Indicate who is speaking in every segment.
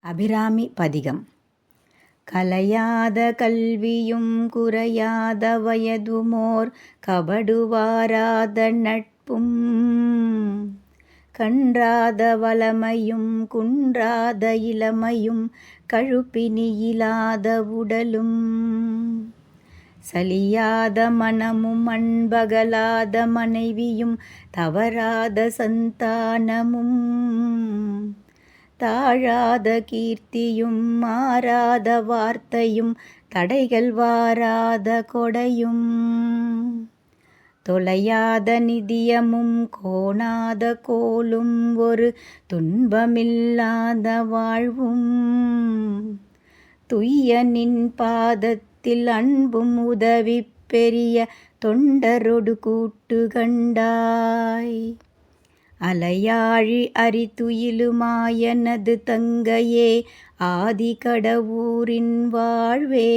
Speaker 1: அபிராமி பதிகம். கலையாத கல்வியும் குறையாத வயதுமோர் கபடுவாராத நட்பும் கன்றாத வளமையும் குன்றாத இளமையும் கழுப்பினியிலாத உடலும் சலியாத மனமும் அன்பகலாத மனைவியும் தவறாத சந்தானமும் தாழாத கீர்த்தியும் மாறாத வார்த்தையும் தடைகள் வாராத கொடையும் தொலையாத நிதியமும் கோணாத கோலும் ஒரு துன்பமில்லாத வாழ்வும் துய்யனின் பாதத்தில் அன்பும் உதவி பெரிய தொண்டரொடு கூட்டு கண்டாய். அலையாழி அரிதுயிலுமாயனது தங்கையே ஆதி கடவுரின் வாழ்வே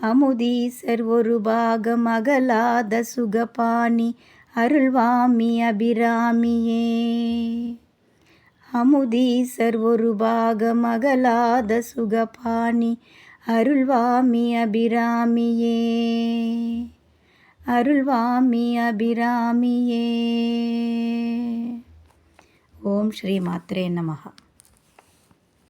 Speaker 1: அமுதீசர் ஒரு பாகம் அகலாத சுகபாணி அருள்வாமி அபிராமியே. அமுதீசர் ஒரு பாகம் அகலாத சுகபாணி அருள்வாமி அபிராமியே. அருள்வாமி அபிராமியே. ஓம் ஸ்ரீ மாத்ரே நமஹ.